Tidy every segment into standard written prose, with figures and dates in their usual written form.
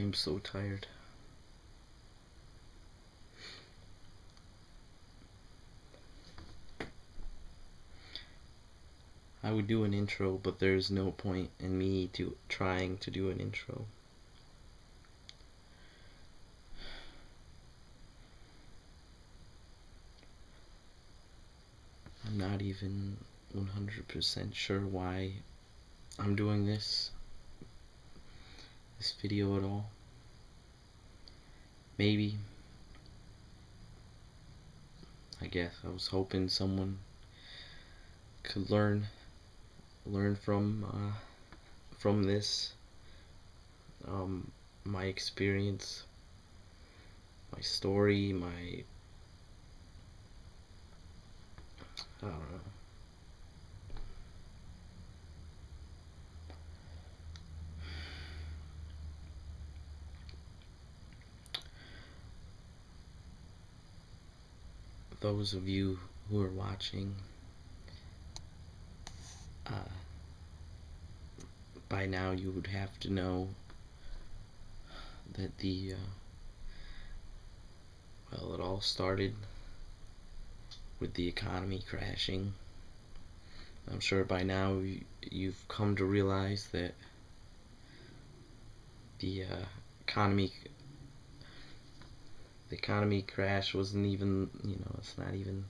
I'm so tired. I would do an intro, but there's no point in me trying to do an intro. I'm not even 100% sure why I'm doing this video at all. Maybe, I guess I was hoping someone could learn from this, my experience, my story, I don't know. Those of you who are watching, by now you would have to know that well, it all started with the economy crashing. I'm sure by now you've come to realize that the economy crash wasn't even, it's not even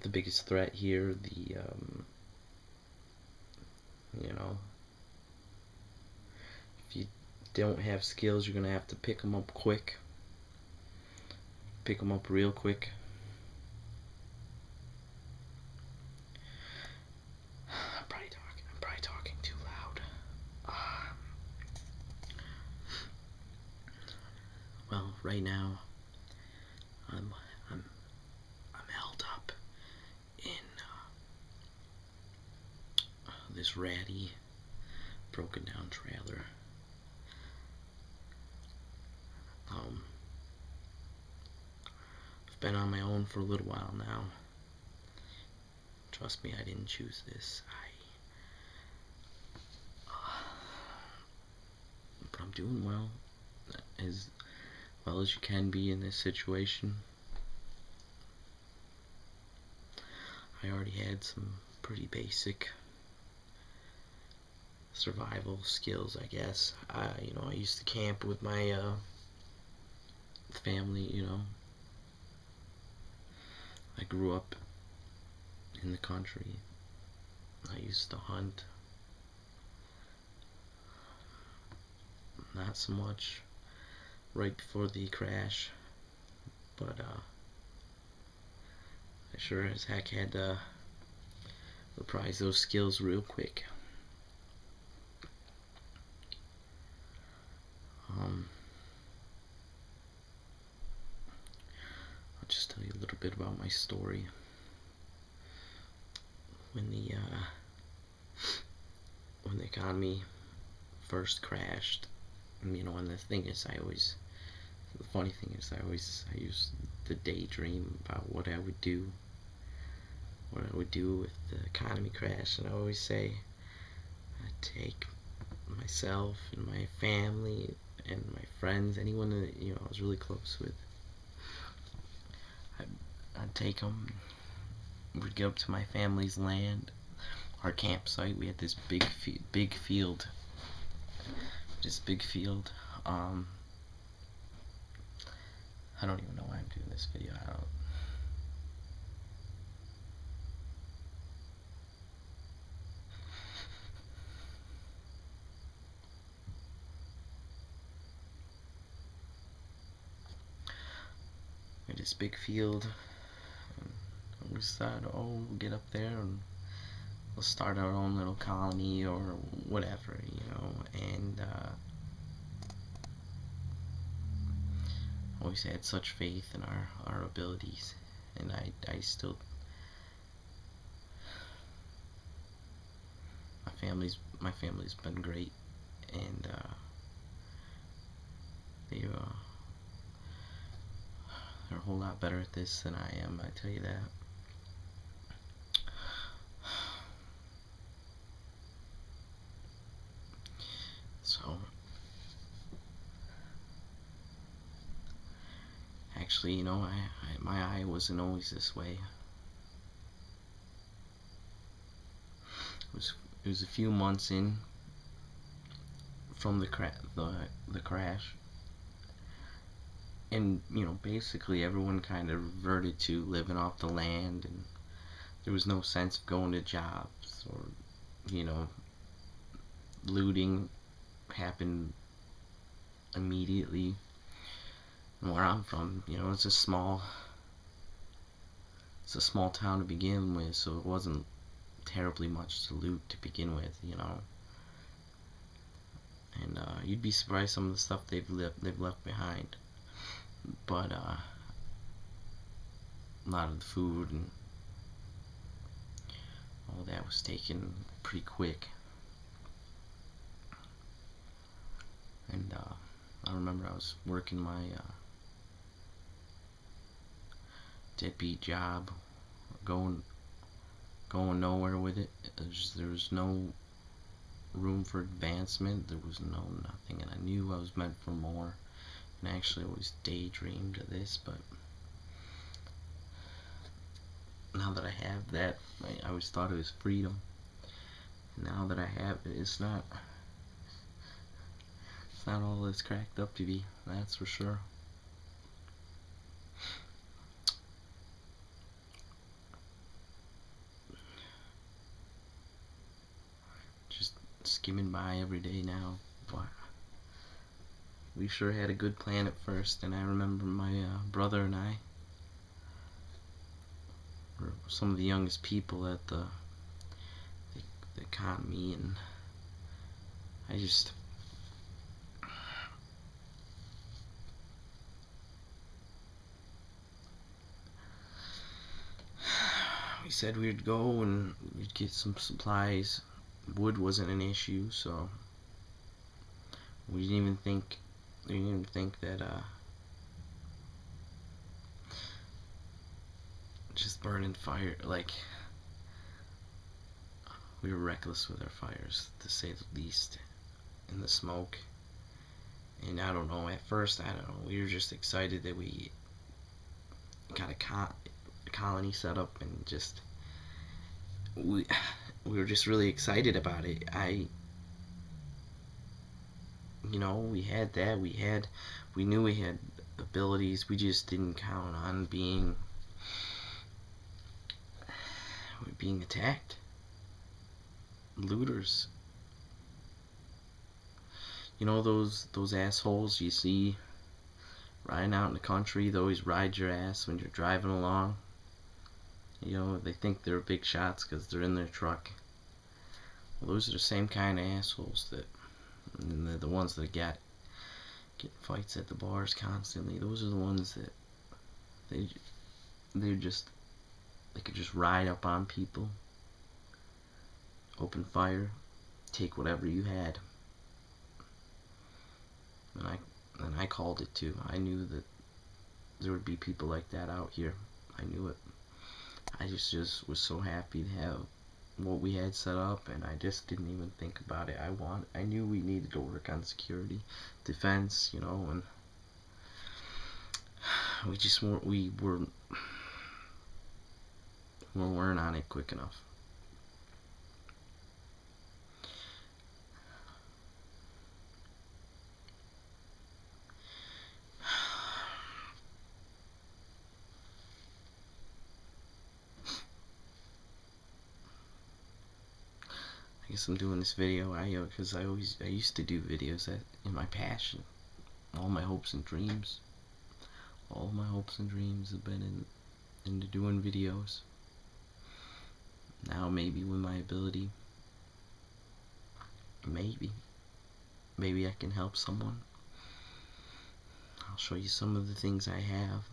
the biggest threat here. If you don't have skills, you're gonna have to pick them up quick. Pick them up real quick. I'm probably talking too loud. Well, right now I'm held up in this ratty, broken down trailer. I've been on my own for a little while now. Trust me, I didn't choose this. But I'm doing as well as you can be in this situation. I already had some pretty basic survival skills, I guess. I used to camp with my family. I grew up in the country. I used to hunt. Not so much right before the crash, but I sure as heck had to reprise those skills real quick. I'll just tell you a little bit about my story. When the economy first crashed, and the thing is, the funny thing is, I used to daydream about what I would do with the economy crash, and I always say I'd take myself and my family and my friends, anyone that I was really close with. I'd take them. We'd go up to my family's land, our campsite. We had this big field. This big field. I don't even know why I'm doing this video. We had this big field. And we decided, we'll get up there and we'll start our own little colony or whatever, and always had such faith in our abilities, and I still, my family's been great, and they're a whole lot better at this than I am, I tell you that. So eventually, you know, my eye wasn't always this way. It was a few months in from the crash, and you know, basically everyone kind of reverted to living off the land, and there was no sense of going to jobs, or you know, looting happened immediately. And where I'm from, you know, it's a small town to begin with, so it wasn't terribly much to loot to begin with, you know. And you'd be surprised some of the stuff they've left behind. But a lot of the food and all that was taken pretty quick. And I remember I was working my deadbeat job, going nowhere with it. There was no room for advancement. There was nothing, and I knew I was meant for more. And I actually always daydreamed of this, but now that I have that, I always thought it was freedom. Now that I have it, it's not all it's cracked up to be, that's for sure. Just skimming by every day now, but we sure had a good plan at first. And I remember my brother and I were some of the youngest people at the economy, and I just we said we'd go and we'd get some supplies. Wood wasn't an issue, so we didn't even think that just burning fire, like, we were reckless with our fires, to say the least, in the smoke. And I don't know, at first, we were just excited that we got a colony set up, and just we were just really excited about it. You know, we had that, we knew we had abilities, we just didn't count on being attacked. Looters. You know those assholes you see riding out in the country? They always ride your ass when you're driving along. You know, they think they're big shots because they're in their truck. Well, those are the same kind of assholes and they're the ones that get fights at the bars constantly. Those are the ones that they could just ride up on people, open fire, take whatever you had. And I called it too. I knew that there would be people like that out here. I knew it. I just was so happy to have what we had set up, and I just didn't even think about it. I knew we needed to work on security, defense, you know, and we weren't on it quick enough. I guess I'm doing this video because I used to do videos in my passion. All my hopes and dreams have been into doing videos. Now maybe with my ability, maybe I can help someone. I'll show you some of the things I have,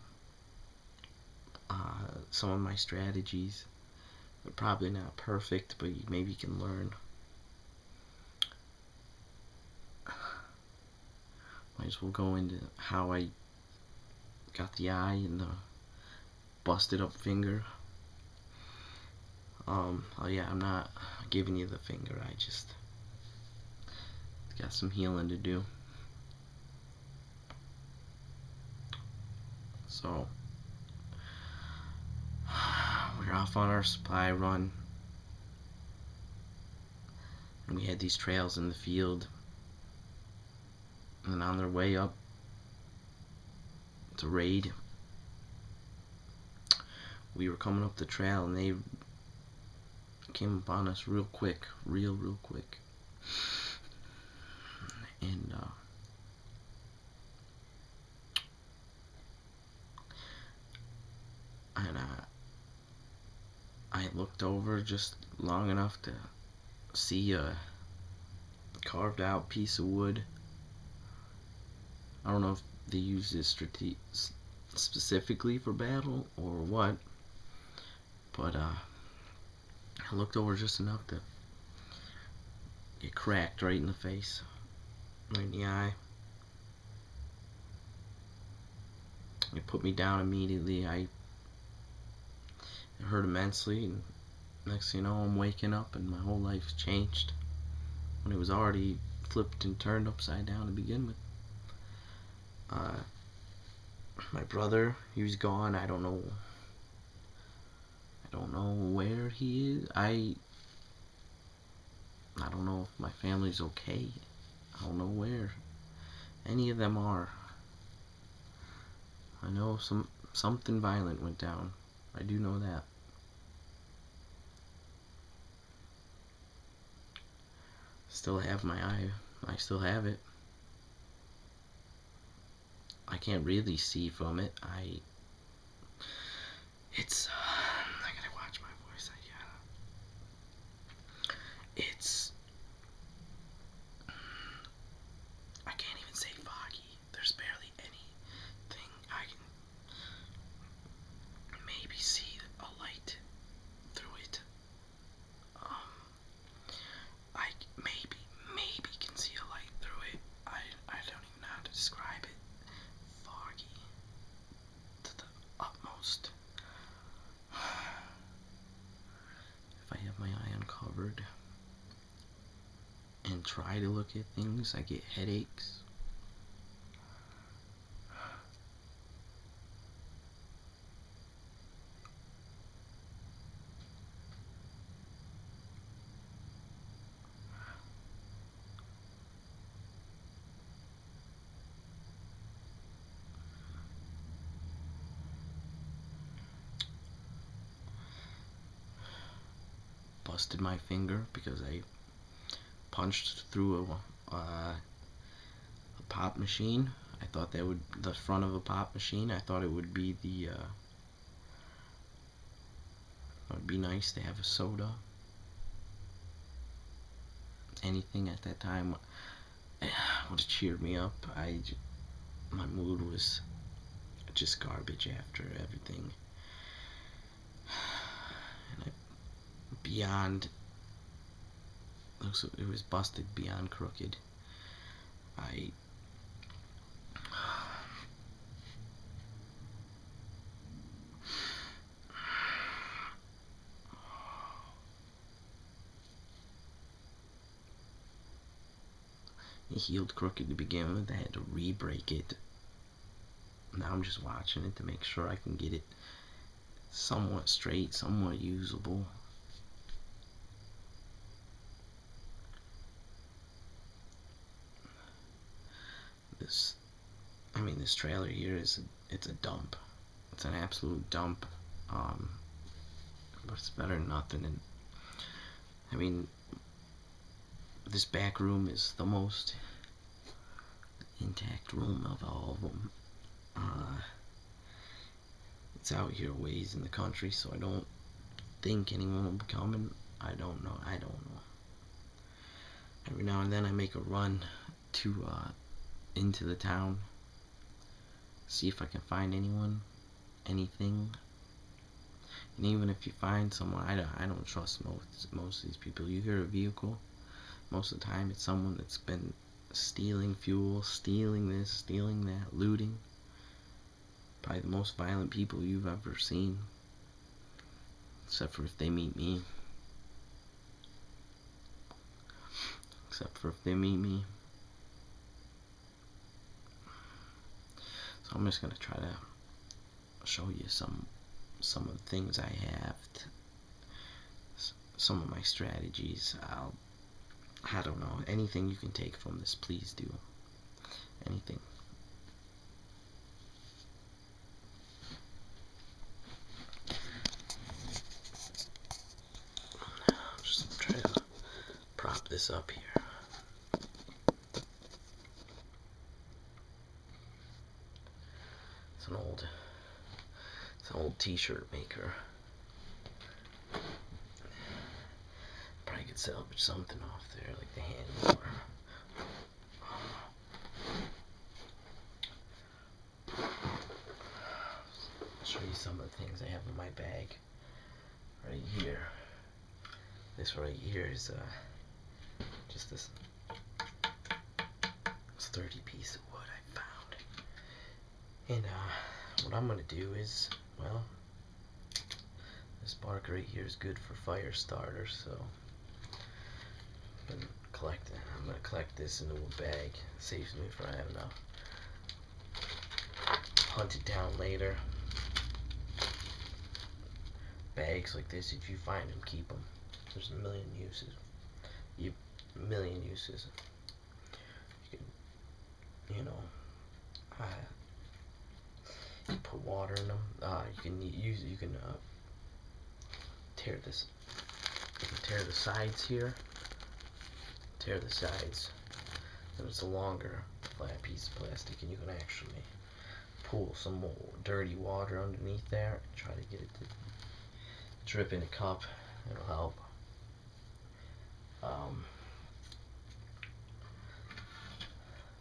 some of my strategies. They're probably not perfect, but maybe you can learn. Might as well go into how I got the eye and the busted up finger. Oh yeah, I'm not giving you the finger, I just got some healing to do. So So we're off on our supply run, and we had these trails in the field, and on their way up to raid, we were coming up the trail, and they came upon us real quick, real quick, and I looked over just long enough to see a carved out piece of wood. I don't know if they use this specifically for battle or what, but I looked over just enough to get cracked right in the face, right in the eye. It put me down immediately. It hurt immensely, and next thing you know, I'm waking up and my whole life's changed when it was already flipped and turned upside down to begin with. My brother, he was gone. I don't know where he is. I don't know if my family's okay. I don't know where any of them are. I know something violent went down. I do know that. Still have my eye. I still have it. I can't really see from it. I gotta watch my voice. I can't even say foggy. There's barely anything. I can maybe see a light through it. I maybe can see a light through it. I don't even know how to describe it. Foggy to the utmost. If I have my eye uncovered and try to look at things, I get headaches. Busted my finger because I punched through a pop machine. I thought that would the front of a pop machine. I thought it would be it would be nice to have a soda. Anything at that time would have cheered me up. My mood was just garbage after everything, and it was busted beyond crooked. It healed crooked to begin with. I had to re-break it. Now I'm just watching it to make sure I can get it somewhat straight, somewhat usable. This trailer here it's a dump. It's an absolute dump. But it's better than nothing. And this back room is the most intact room of all of them. It's out here ways in the country, so I don't think anyone will be coming. I don't know. Every now and then I make a run to into the town, see if I can find anyone, anything. And even if you find someone, I don't trust most of these people. You hear a vehicle, most of the time it's someone that's been stealing fuel, stealing this, stealing that, looting. Probably the most violent people you've ever seen, except for if they meet me. So I'm just gonna try to show you some of the things I have, some of my strategies. I don't know, anything you can take from this, please do. Anything. Just try to prop this up here. It's an old t-shirt maker. Probably could salvage something off there, like the hand mower. I'll show you some of the things I have in my bag. Right here. This right here is just this 30 piece of wood I found. And what I'm gonna do is, well, this bark right here is good for fire starters, so I'm gonna collect this into a bag. It saves me if I have enough. Hunt it down later. Bags like this, if you find them, keep them. There's a million uses. You can, you know, you put water in them. You can tear this. You can tear the sides here. Tear the sides. And it's a longer flat piece of plastic, and you can actually pull some more dirty water underneath there and try to get it to drip in a cup. It'll help.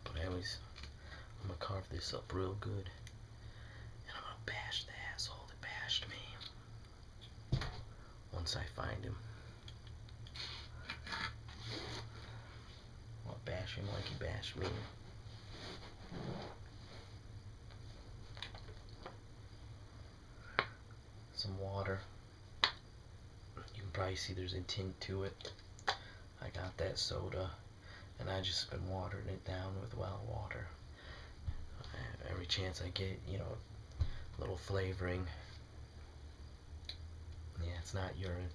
But I'm gonna carve this up real good, and I'm gonna bash the asshole that bashed me once I find him. I'll bash him like he bashed me. Some water. You can probably see there's a tint to it. I got that soda, and I just been watering it down with well water. Every chance I get, you know, a little flavoring. Yeah, it's not urine.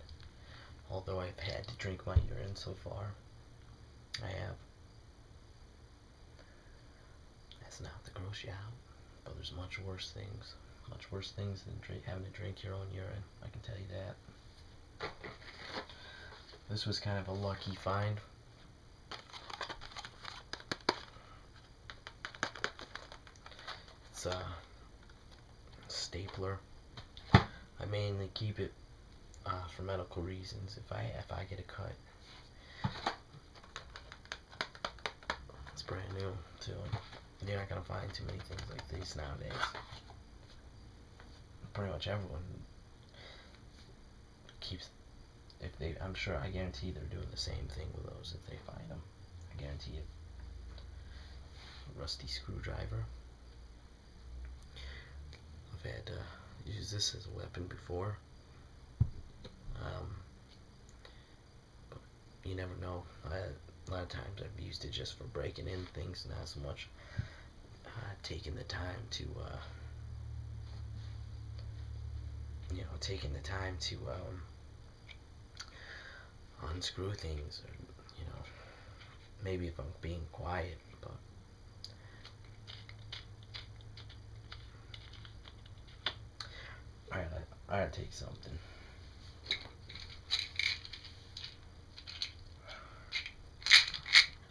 Although I've had to drink my urine so far. I have. That's not to gross you out, but there's much worse things. Much worse things than having to drink your own urine. I can tell you that. This was kind of a lucky find. It's a stapler. I mainly keep it for medical reasons. If I get a cut, it's brand new too. You're not gonna find too many things like these nowadays. Pretty much everyone keeps. I'm sure, I guarantee they're doing the same thing with those if they find them. I guarantee it. A rusty screwdriver. I've had used this as a weapon before. But you never know. A lot of times I've used it just for breaking in things, not so much taking the time to unscrew things, or maybe if I'm being quiet, but I gotta take something.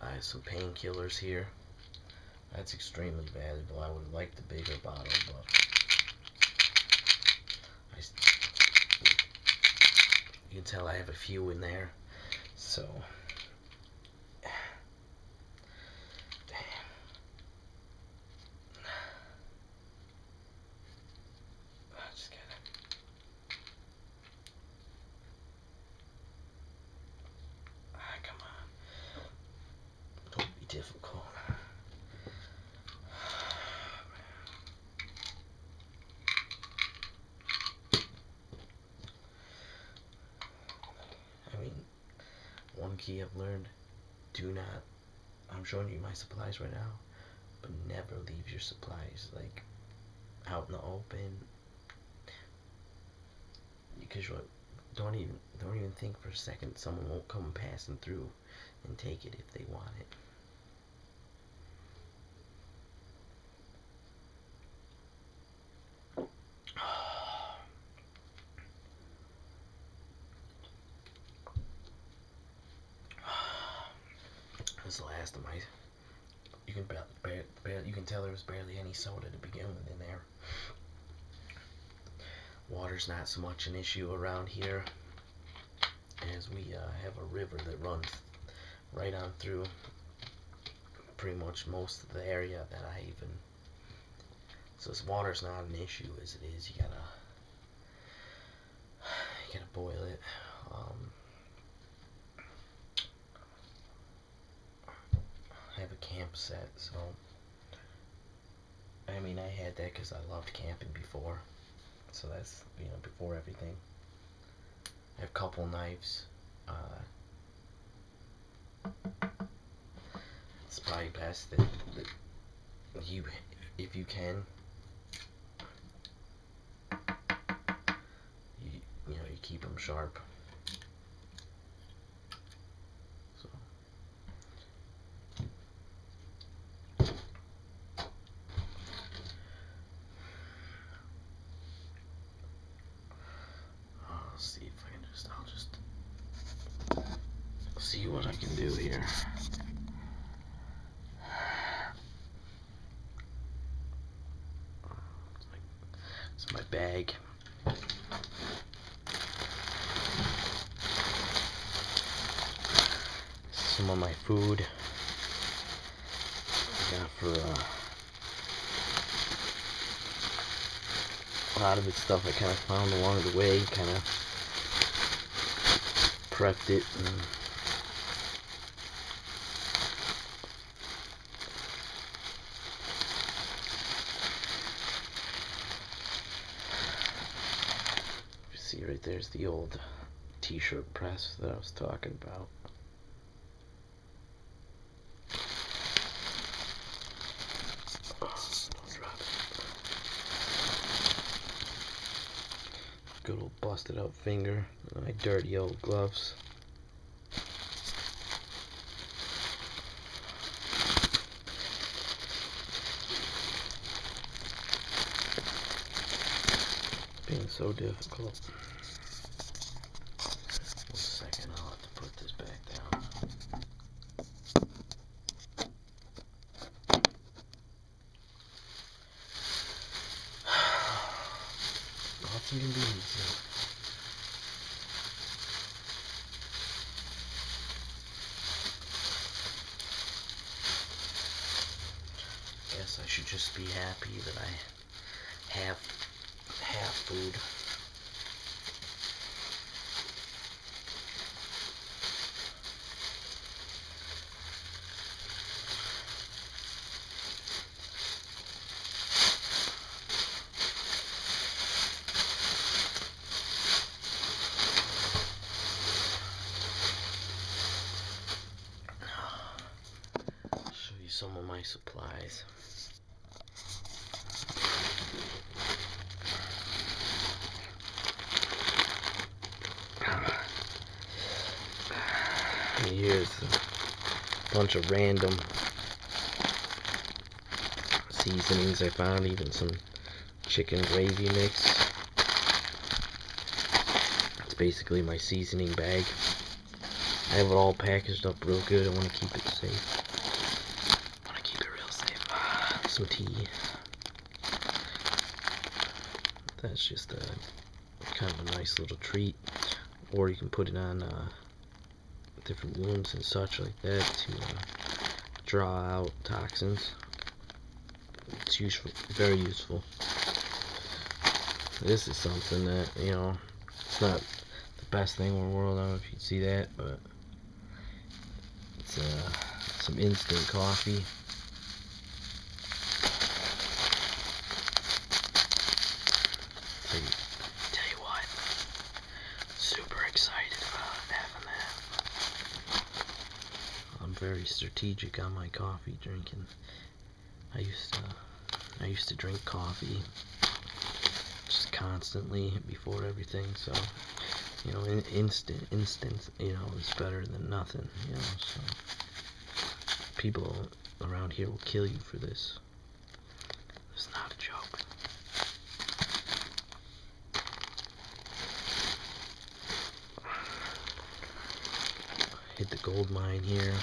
I have some painkillers here. That's extremely valuable. I would have liked the bigger bottle, but you can tell I have a few in there. So, damn. I just gotta. Come on. Don't be difficult. I mean, one key I've learned: do not. I'm showing you my supplies right now, but never leave your supplies like out in the open, because you're like, don't even think for a second someone won't come passing through and take it if they want it. This is the last of my. You can you can tell there was barely any soda to begin with in there. Water's not so much an issue around here, as we have a river that runs right on through pretty much most of the area that I even. So this water's not an issue as it is. You gotta boil it. I have a camp set, so I mean I had that because I loved camping before. So that's, before everything. I have a couple knives. It's probably best that you, if you can, you keep them sharp. So. I'll see if I can I'll see what I can do here. It's my bag. Some of my food I got for a lot of it's stuff I kind of found along the way, kind of prepped it and you see right there's the old t-shirt press that I was talking about. Good old busted out finger, my dirty old gloves. Being so difficult. 1 second, I'll have to put this back down. Lots of convenience. Guess I should just be happy that I have food. I'll show you some of my supplies. Here's a bunch of random seasonings I found, even some chicken gravy mix. It's basically my seasoning bag. I have it all packaged up real good. I want to keep it safe. I want to keep it real safe. Some tea. That's just a kind of a nice little treat. Or you can put it on different wounds and such like that to draw out toxins. It's useful, very useful. This is something that, it's not the best thing in the world. I don't know if you can see that, but it's some instant coffee. Tell you what, super excited about having that. I'm very strategic on my coffee drinking. I used to drink coffee just constantly before everything. So, you know, instant, you know, is better than nothing, you know. So people around here will kill you for this. It's not a joke. Hit the gold mine here.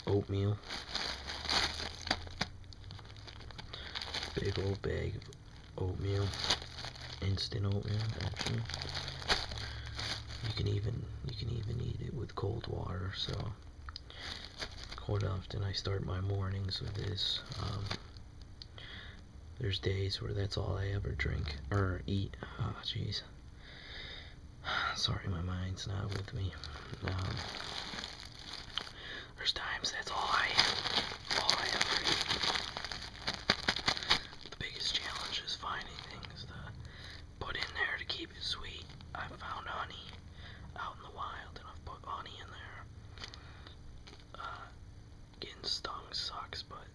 Oatmeal. Big old bag of oatmeal. Instant oatmeal, actually. You can even eat it with cold water. So quite often I start my mornings with this. There's days where that's all I ever drink or eat. Oh, jeez. Sorry, my mind's not with me. There's times that's all I ever eat. The biggest challenge is finding things to put in there to keep it sweet. I found honey out in the wild, and I've put honey in there. Getting stung sucks, but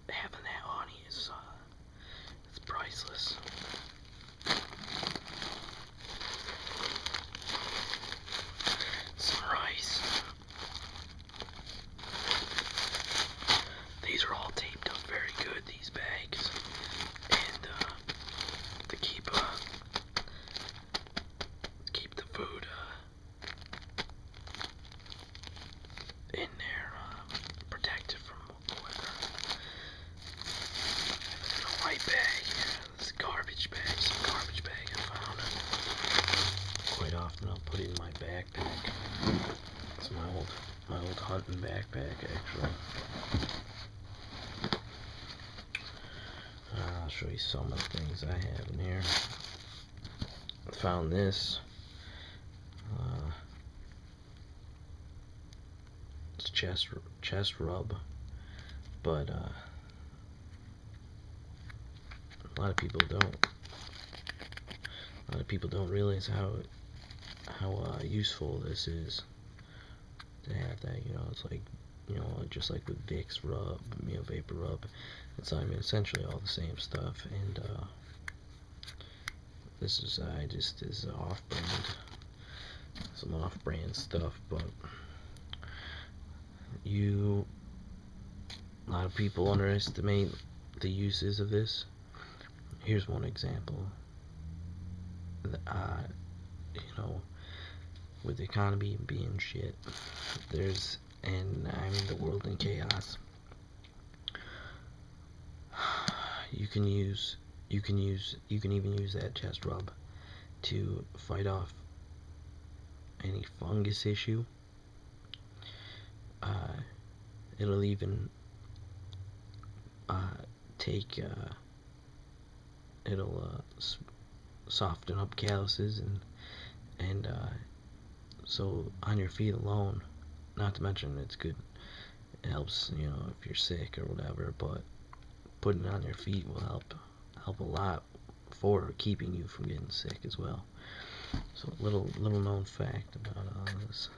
having that honey is it's priceless. Some rice. These are all taped up very good, these bags, and to keep the food in there, protected from weather. In a white bag, this garbage bag, some garbage bag I found. Quite often I'll put it in my backpack. It's my old hunting backpack, actually. I'll show you some of the things I have in here. I found this. It's chest rub, but a lot of people don't. A lot of people don't realize how useful this is to have that. You know, it's like, you know, just like with Vicks rub, you know, vapor rub. It's, I mean, essentially all the same stuff. And this is this is off-brand, some off-brand stuff, but a lot of people underestimate the uses of this. Here's one example. You know, with the economy being shit, and I mean the world in chaos. You can even use that chest rub to fight off any fungus issue. It'll even it'll soften up calluses and so on your feet alone. Not to mention it's good. It helps, you know, if you're sick or whatever. But putting it on your feet will help a lot for keeping you from getting sick as well. So little known fact about all this.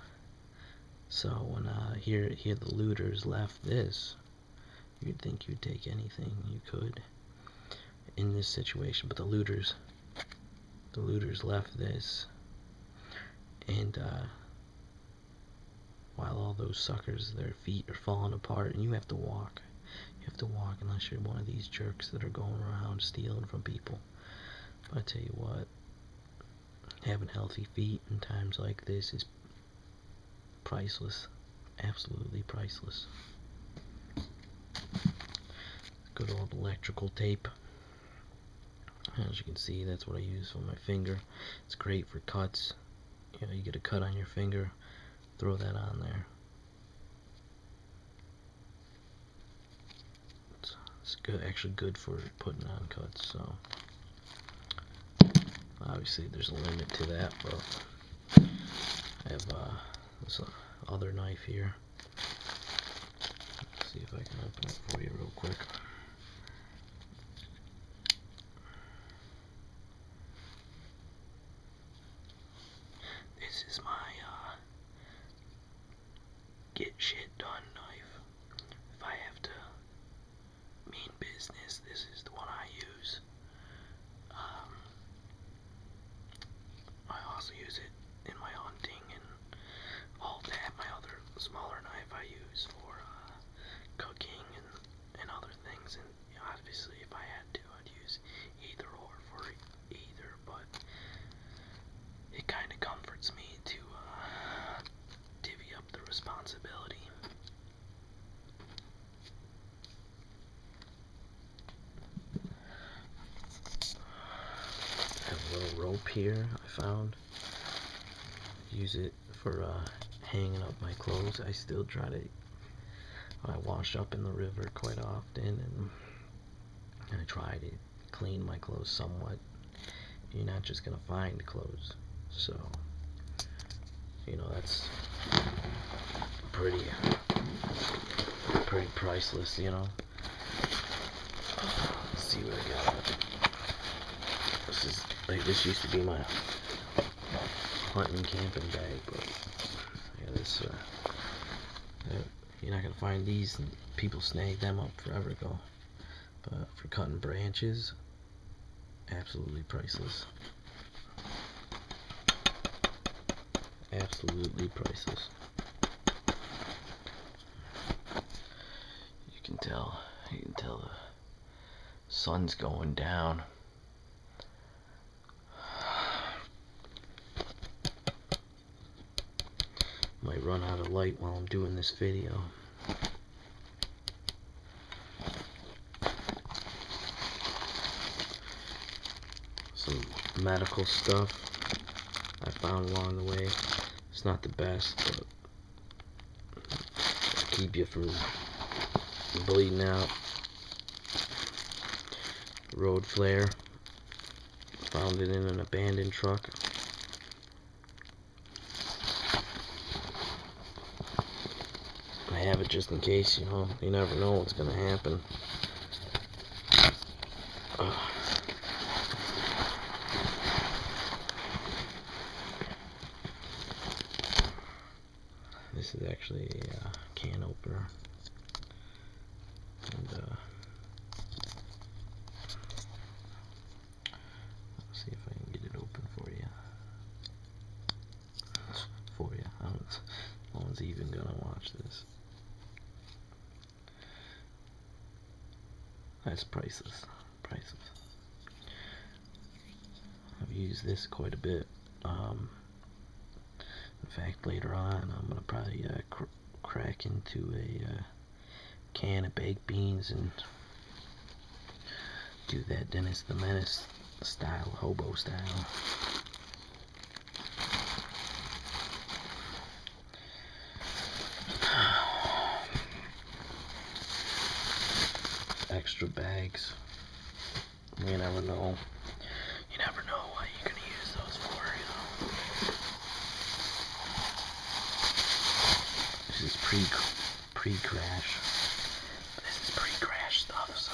So when here the looters left this, you'd think you'd take anything you could in this situation, but the looters left this, and while all those suckers, their feet are falling apart, and you have to walk unless you're one of these jerks that are going around stealing from people. But I tell you what, having healthy feet in times like this is priceless. Absolutely priceless. Good old electrical tape. As you can see, that's what I use on my finger. It's great for cuts. You know, you get a cut on your finger, throw that on there. It's good, actually good for putting on cuts. So obviously there's a limit to that, but I have this other knife here. Let's see if I can open it for you real quick. This is my get shit done knife. If I have to mean business, this is rope here I found. Use it for hanging up my clothes. I still try to, I wash up in the river quite often, and I try to clean my clothes somewhat. You're not just gonna find clothes, so you know that's pretty priceless, you know. Let's see what I got. This is like, this used to be my hunting camping bag, but yeah, this you're not gonna find these, and people snag them up forever ago. But for cutting branches, absolutely priceless. Absolutely priceless. You can tell the sun's going down. Might run out of light while I'm doing this video. Some medical stuff I found along the way. It's not the best, but keep you from bleeding out. Road flare. Found it in an abandoned truck. I have it just in case, you know. You never know what's gonna happen. This is actually a can opener. And let's see if I can get it open for you. No one's even gonna watch this. That's priceless. Priceless. I've used this quite a bit. In fact, later on, I'm gonna probably crack into a can of baked beans and do that Dennis the Menace style, hobo style. Extra bags. You never know. You never know what you're gonna use those for, you know. This is pre-crash. This is pre-crash stuff, so.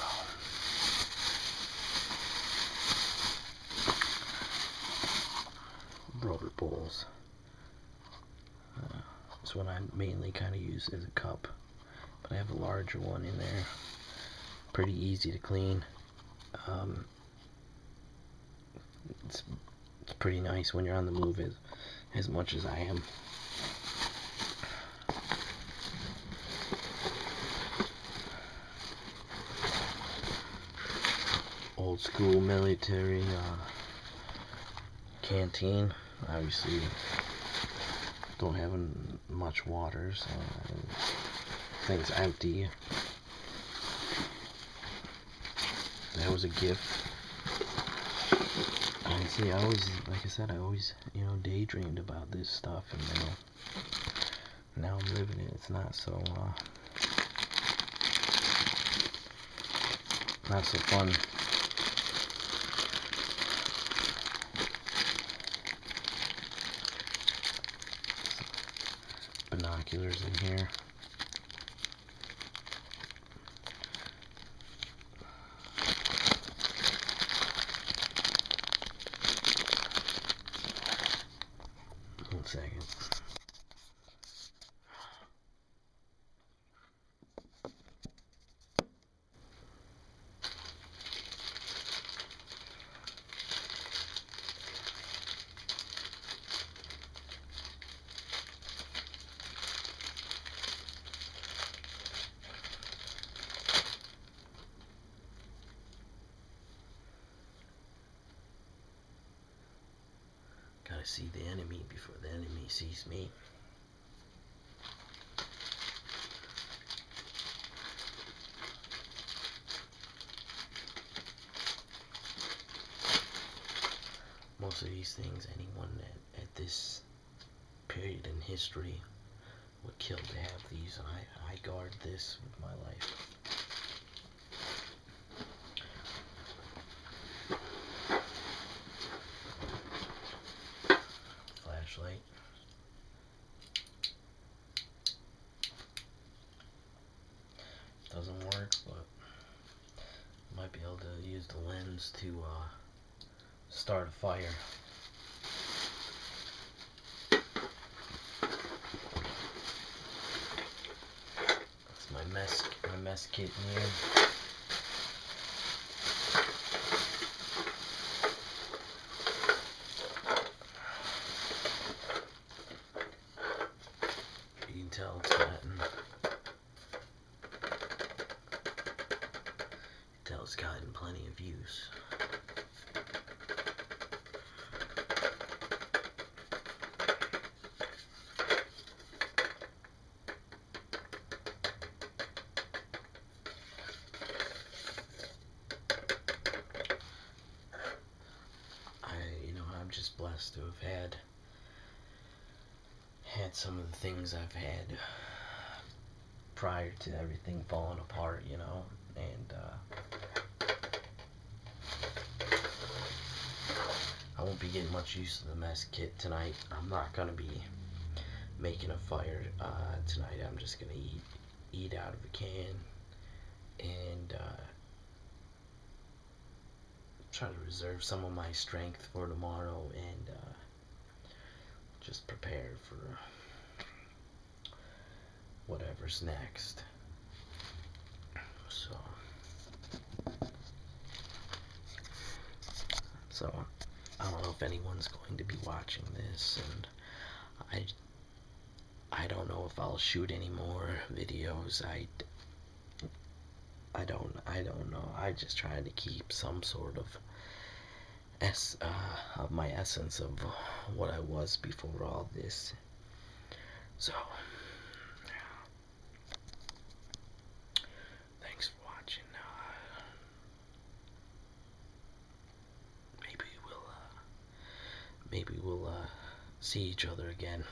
Rubber bowls. This one I mainly kind of use as a cup, but I have a larger one in there. Pretty easy to clean. It's pretty nice when you're on the move as much as I am. Old school military canteen. Obviously don't have much water, so things empty. That was a gift. And see, I always, like I said, I always, you know, daydreamed about this stuff, and now I'm living it. It's not so fun. Binoculars in here. One second. Gotta see the enemy before the enemy sees me. most of these things, anyone at this period in history would kill to have these, and I guard this with my life. Flashlight. Doesn't work, but might be able to use the lens to start a fire. That's my mess kit in here. You can tell it's gotten plenty of use. I'm just blessed to have had some of the things I've had prior to everything falling apart, and I won't be getting much use of the mess kit tonight. I'm not gonna be making a fire tonight. I'm just gonna eat out of a can and try to reserve some of my strength for tomorrow and just prepare for whatever's next. So I don't know if anyone's going to be watching this, and I don't know if I'll shoot any more videos. I don't know. I just try to keep some sort of my essence of what I was before all this. So thanks for watching. Maybe we'll see each other again.